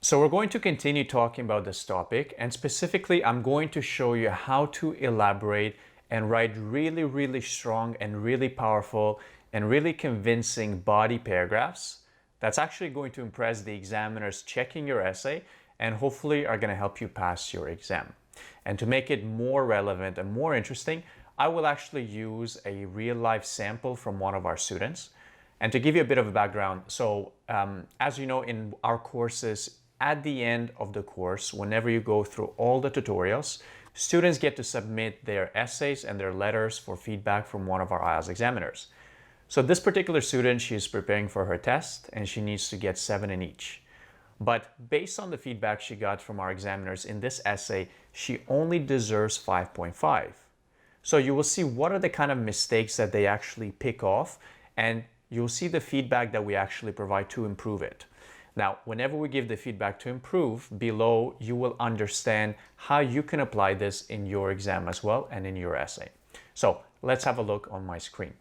So we're going to continue talking about this topic, and specifically I'm going to show you how to elaborate and write really strong and really powerful and really convincing body paragraphs that's actually going to impress the examiners checking your essay and hopefully are going to help you pass your exam. And to make it more relevant and more interesting, I will actually use a real-life sample from one of our students. And to give you a bit of a background, so as you know, in our courses, at the end of the course, whenever you go through all the tutorials, students get to submit their essays and their letters for feedback from one of our IELTS examiners. So this particular student, she's preparing for her test and she needs to get 7 in each. But based on the feedback she got from our examiners in this essay, she only deserves 5.5. So you will see what are the kind of mistakes that they actually pick off, and you'll see the feedback that we actually provide to improve it. Now, whenever we give the feedback to improve, below you will understand how you can apply this in your exam as well and in your essay. So let's have a look on my screen.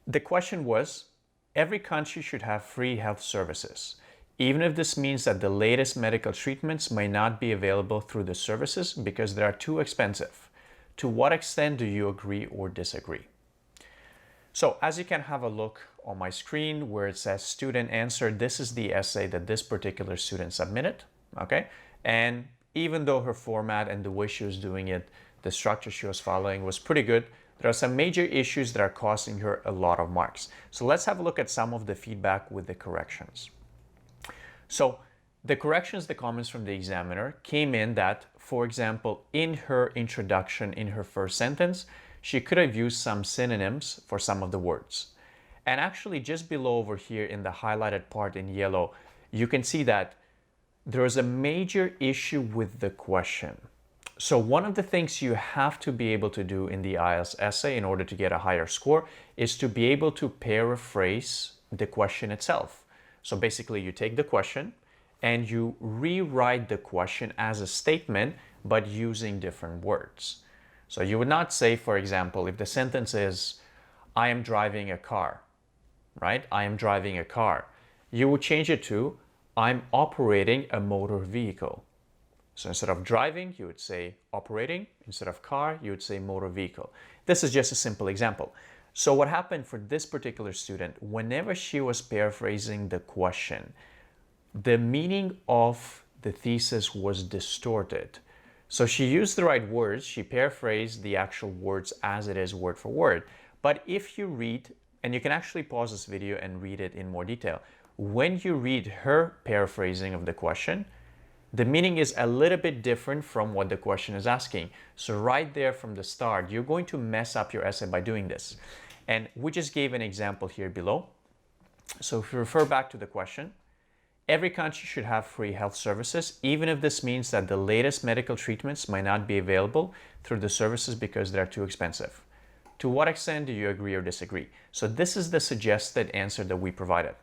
The question was, every country should have free health services, even if this means that the latest medical treatments may not be available through the services because they are too expensive. To what extent do you agree or disagree? So as you can have a look on my screen where it says student answer, this is the essay that this particular student submitted, okay? And even though her format and the way she was doing it, the structure she was following was pretty good, there are some major issues that are costing her a lot of marks. So let's have a look at some of the feedback with the corrections. So the corrections, the comments from the examiner came in that, for example, in her introduction, in her first sentence, she could have used some synonyms for some of the words. And actually just below over here in the highlighted part in yellow, you can see that there is a major issue with the question. So one of the things you have to be able to do in the IELTS essay in order to get a higher score is to be able to paraphrase the question itself. So basically you take the question and you rewrite the question as a statement, but using different words. So you would not say, for example, if the sentence is, I am driving a car, right? I am driving a car. You would change it to, I'm operating a motor vehicle. So instead of driving, you would say operating. Instead of car, you would say motor vehicle. This is just a simple example. So what happened for this particular student, whenever she was paraphrasing the question, the meaning of the thesis was distorted. So she used the right words, she paraphrased the actual words as it is word for word. But if you read, and you can actually pause this video and read it in more detail, when you read her paraphrasing of the question, the meaning is a little bit different from what the question is asking. So right there from the start, you're going to mess up your essay by doing this. And we just gave an example here below. So if you refer back to the question, every country should have free health services, even if this means that the latest medical treatments might not be available through the services because they're too expensive. To what extent do you agree or disagree? So this is the suggested answer that we provided.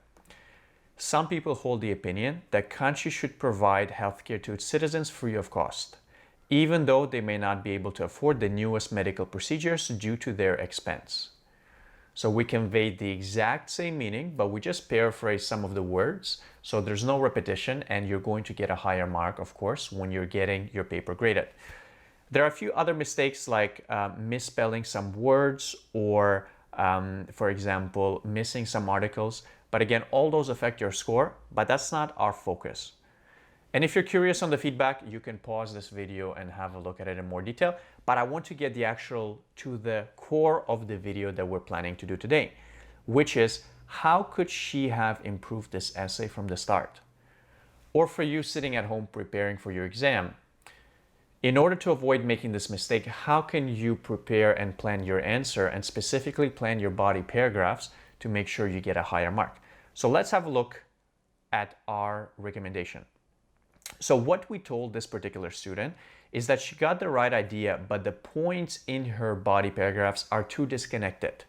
Some people hold the opinion that countries should provide healthcare to its citizens free of cost, even though they may not be able to afford the newest medical procedures due to their expense. So we conveyed the exact same meaning, but we just paraphrase some of the words. So there's no repetition and you're going to get a higher mark, of course, when you're getting your paper graded. There are a few other mistakes like misspelling some words or, for example, missing some articles. But again, all those affect your score, but that's not our focus. And if you're curious on the feedback, you can pause this video and have a look at it in more detail. But I want to get to the core of the video that we're planning to do today, which is how could she have improved this essay from the start? Or for you sitting at home preparing for your exam, in order to avoid making this mistake, how can you prepare and plan your answer and specifically plan your body paragraphs to make sure you get a higher mark? So let's have a look at our recommendation. So what we told this particular student is that she got the right idea, but the points in her body paragraphs are too disconnected.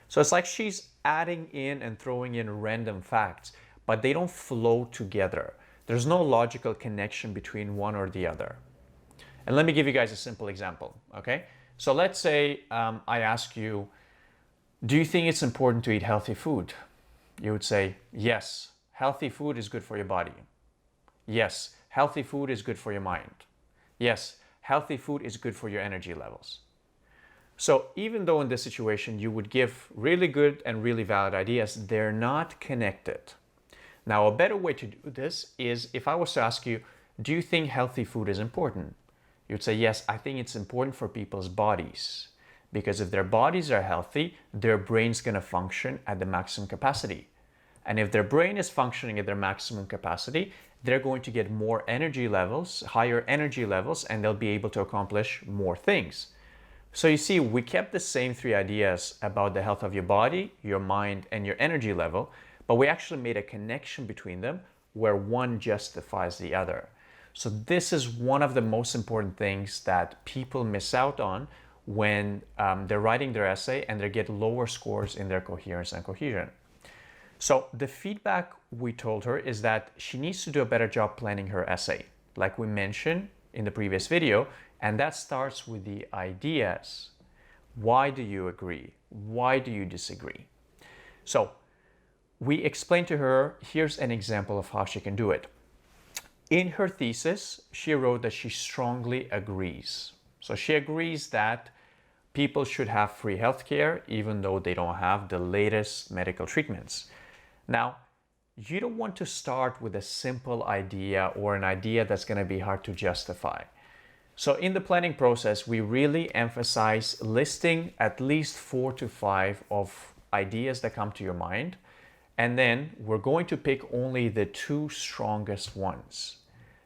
So it's like she's adding in and throwing in random facts, but they don't flow together. There's no logical connection between one or the other. And let me give you guys a simple example, okay? So let's say I ask you, do you think it's important to eat healthy food? You would say, yes, healthy food is good for your body. Yes, healthy food is good for your mind. Yes, healthy food is good for your energy levels. So even though in this situation you would give really good and really valid ideas, they're not connected. Now, a better way to do this is if I was to ask you, do you think healthy food is important? You'd say, yes, I think it's important for people's bodies. Because if their bodies are healthy, their brain's going to function at the maximum capacity. And if their brain is functioning at their maximum capacity, they're going to get more energy levels, higher energy levels, and they'll be able to accomplish more things. So you see, we kept the same three ideas about the health of your body, your mind, and your energy level, but we actually made a connection between them where one justifies the other. So this is one of the most important things that people miss out on when they're writing their essay and they get lower scores in their coherence and cohesion. So the feedback we told her is that she needs to do a better job planning her essay, like we mentioned in the previous video, and that starts with the ideas. Why do you agree? Why do you disagree? So we explained to her, here's an example of how she can do it. In her thesis, she wrote that she strongly agrees. So she agrees that people should have free healthcare even though they don't have the latest medical treatments. Now, you don't want to start with a simple idea or an idea that's going to be hard to justify. So in the planning process, we really emphasize listing at least 4 to 5 of ideas that come to your mind. And then we're going to pick only the 2 strongest ones.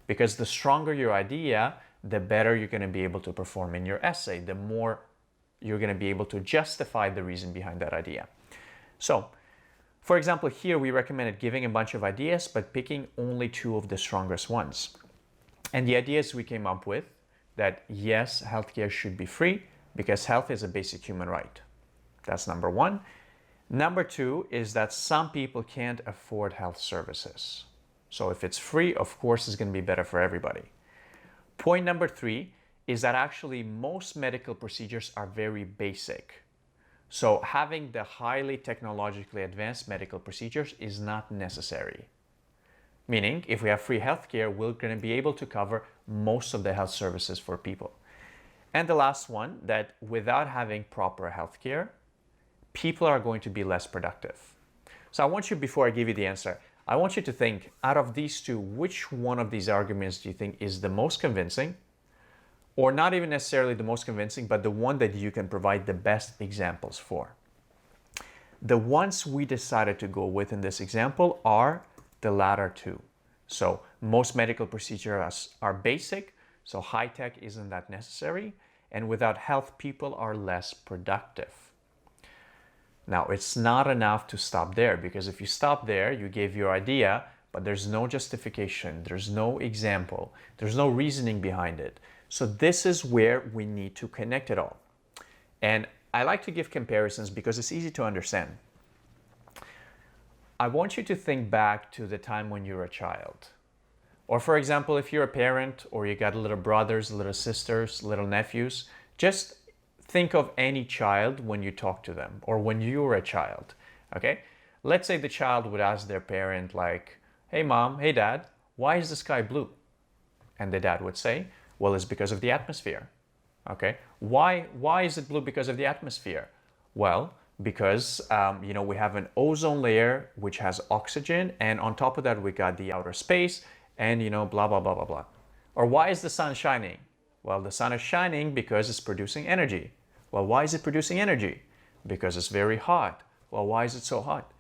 Because the stronger your idea, the better you're going to be able to perform in your essay, the more you're going to be able to justify the reason behind that idea. So, for example, here we recommended giving a bunch of ideas, but picking only 2 of the strongest ones. And the ideas we came up with that yes, healthcare should be free because health is a basic human right. That's number 1. Number 2 is that some people can't afford health services. So if it's free, of course, it's going to be better for everybody. Point number 3 is that actually most medical procedures are very basic. So having the highly technologically advanced medical procedures is not necessary. Meaning, if we have free healthcare, we're going to be able to cover most of the health services for people. And the last one, that without having proper healthcare, people are going to be less productive. So I want you, before I give you the answer, I want you to think, out of these 2, which one of these arguments do you think is the most convincing? Or not even necessarily the most convincing, but the one that you can provide the best examples for. The ones we decided to go with in this example are the latter 2. So most medical procedures are basic, so high tech isn't that necessary, and without health, people are less productive. Now, it's not enough to stop there, because if you stop there, you gave your idea, but there's no justification, there's no example, there's no reasoning behind it. So this is where we need to connect it all. And I like to give comparisons because it's easy to understand. I want you to think back to the time when you were a child. Or for example, if you're a parent or you got little brothers, little sisters, little nephews, just think of any child when you talk to them or when you were a child, okay? Let's say the child would ask their parent like, hey mom, hey dad, why is the sky blue? And the dad would say, well, it's because of the atmosphere, okay? Why is it blue because of the atmosphere? Well, because we have an ozone layer which has oxygen, and on top of that we got the outer space, and blah blah blah blah blah. Or why is the sun shining? Well, the sun is shining because it's producing energy. Well, why is it producing energy? Because it's very hot. Well, why is it so hot?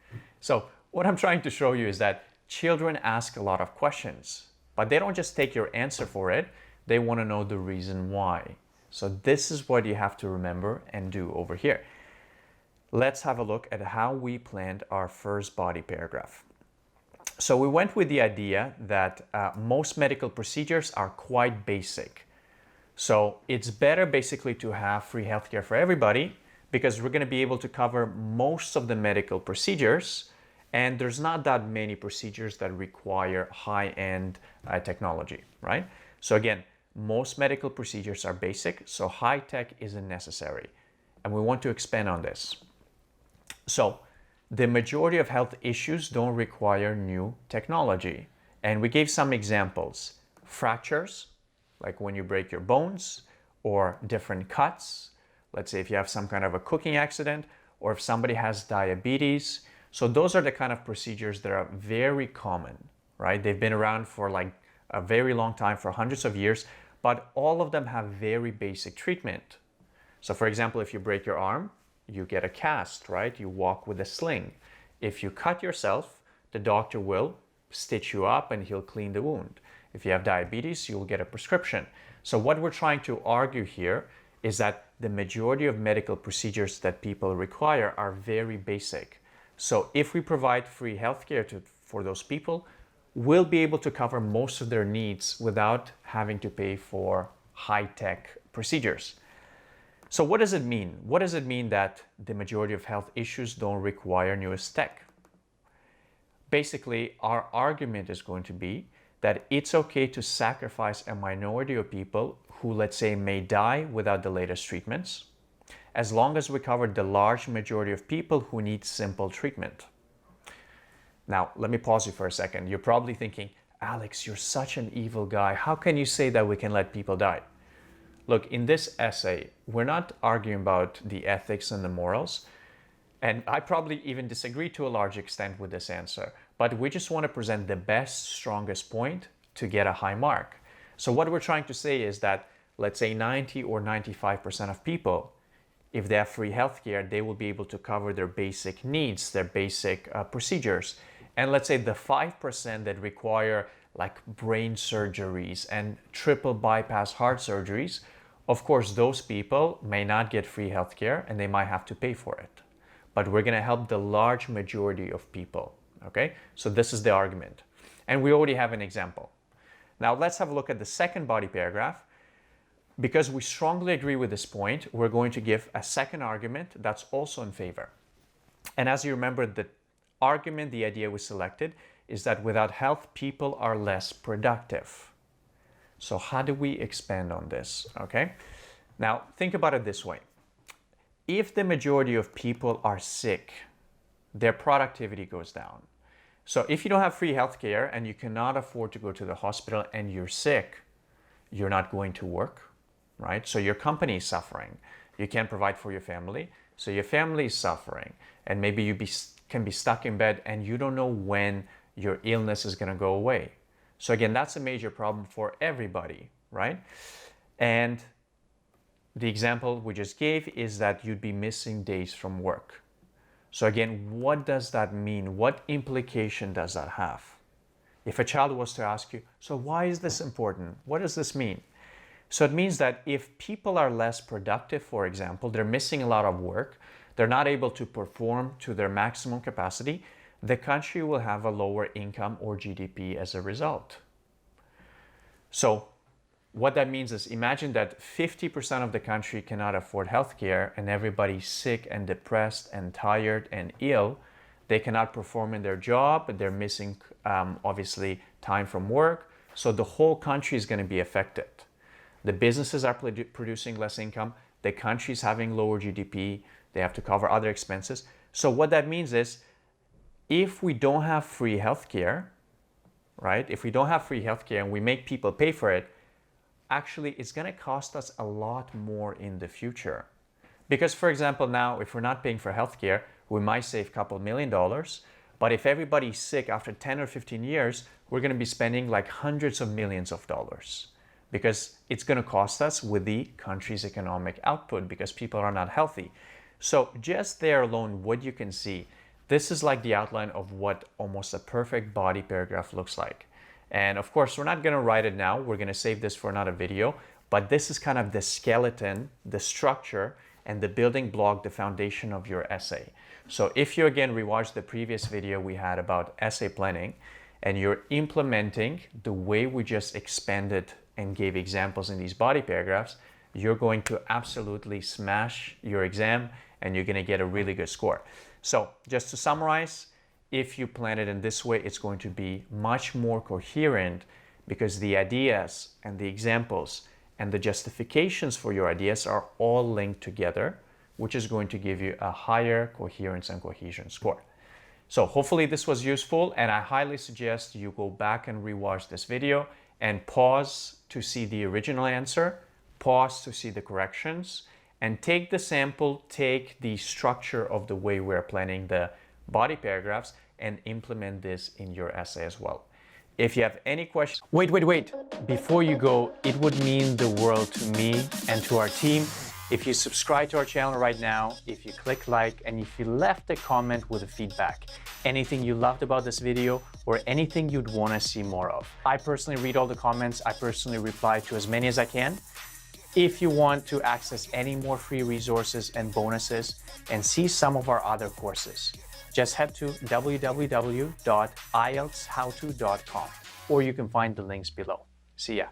So what I'm trying to show you is that children ask a lot of questions, but they don't just take your answer for it. They want to know the reason why. So this is what you have to remember and do over here. Let's have a look at how we planned our first body paragraph. So we went with the idea that most medical procedures are quite basic. So it's better basically to have free healthcare for everybody because we're going to be able to cover most of the medical procedures, and there's not that many procedures that require high-end technology, right? So again, most medical procedures are basic, so high tech isn't necessary. And we want to expand on this. So the majority of health issues don't require new technology. And we gave some examples. Fractures, like when you break your bones, or different cuts. Let's say if you have some kind of a cooking accident, or if somebody has diabetes. So those are the kind of procedures that are very common, right? They've been around for like a very long time, for hundreds of years, but all of them have very basic treatment. So for example, if you break your arm, you get a cast, right? You walk with a sling. If you cut yourself, the doctor will stitch you up and he'll clean the wound. If you have diabetes, you'll get a prescription. So what we're trying to argue here is that the majority of medical procedures that people require are very basic. So if we provide free healthcare for those people, we'll be able to cover most of their needs without having to pay for high-tech procedures. So what does it mean? What does it mean that the majority of health issues don't require newest tech? Basically, our argument is going to be that it's okay to sacrifice a minority of people who, let's say, may die without the latest treatments, as long as we cover the large majority of people who need simple treatment. Now, let me pause you for a second. You're probably thinking, Alex, you're such an evil guy. How can you say that we can let people die? Look, in this essay, we're not arguing about the ethics and the morals, and I probably even disagree to a large extent with this answer, but we just want to present the best, strongest point to get a high mark. So what we're trying to say is that, let's say 90 or 95% of people, if they have free healthcare, they will be able to cover their basic needs, their basic procedures. And let's say the 5% that require like brain surgeries and triple bypass heart surgeries, of course, those people may not get free healthcare and they might have to pay for it. But we're going to help the large majority of people. Okay, so this is the argument. And we already have an example. Now let's have a look at the second body paragraph. Because we strongly agree with this point, we're going to give a second argument that's also in favor. And as you remember, the argument, the idea we selected, is that without health, people are less productive. So how do we expand on this? Okay, now think about it this way. If the majority of people are sick, their productivity goes down. So if you don't have free healthcare and you cannot afford to go to the hospital and you're sick, you're not going to work, right? So your company is suffering. You can't provide for your family, so your family is suffering. And maybe you can be stuck in bed and you don't know when your illness is going to go away. So again, that's a major problem for everybody, right? And the example we just gave is that you'd be missing days from work. So again, what does that mean? What implication does that have? If a child was to ask you, so why is this important? What does this mean? So it means that if people are less productive, for example, they're missing a lot of work, they're not able to perform to their maximum capacity, the country will have a lower income or GDP as a result. So what that means is, imagine that 50% of the country cannot afford healthcare and everybody's sick and depressed and tired and ill. They cannot perform in their job, they're missing obviously time from work. So the whole country is going to be affected. The businesses are producing less income, the country is having lower GDP, they have to cover other expenses. So what that means is, if we don't have free healthcare, right? If we don't have free healthcare and we make people pay for it, actually it's going to cost us a lot more in the future. Because for example, now if we're not paying for healthcare, we might save a couple $1 million, but if everybody's sick after 10 or 15 years, we're going to be spending like hundreds of millions of dollars, because it's going to cost us with the country's economic output because people are not healthy. So just there alone, what you can see, this is like the outline of what almost a perfect body paragraph looks like. And of course, we're not going to write it now. We're going to save this for another video. But this is kind of the skeleton, the structure, and the building block, the foundation of your essay. So if you again rewatch the previous video we had about essay planning, and you're implementing the way we just expanded and gave examples in these body paragraphs, you're going to absolutely smash your exam and you're going to get a really good score. So just to summarize, if you plan it in this way, it's going to be much more coherent, because the ideas and the examples and the justifications for your ideas are all linked together, which is going to give you a higher coherence and cohesion score. So hopefully this was useful, and I highly suggest you go back and rewatch this video and pause to see the original answer, pause to see the corrections, and take the sample, take the structure of the way we're planning the body paragraphs, and implement this in your essay as well. If you have any questions, wait. Before you go, it would mean the world to me and to our team if you subscribe to our channel right now, if you click like, and if you left a comment with a feedback, anything you loved about this video or anything you'd want to see more of. I personally read all the comments. I personally reply to as many as I can. If you want to access any more free resources and bonuses and see some of our other courses, just head to www.ieltshowto.com, or you can find the links below. See ya.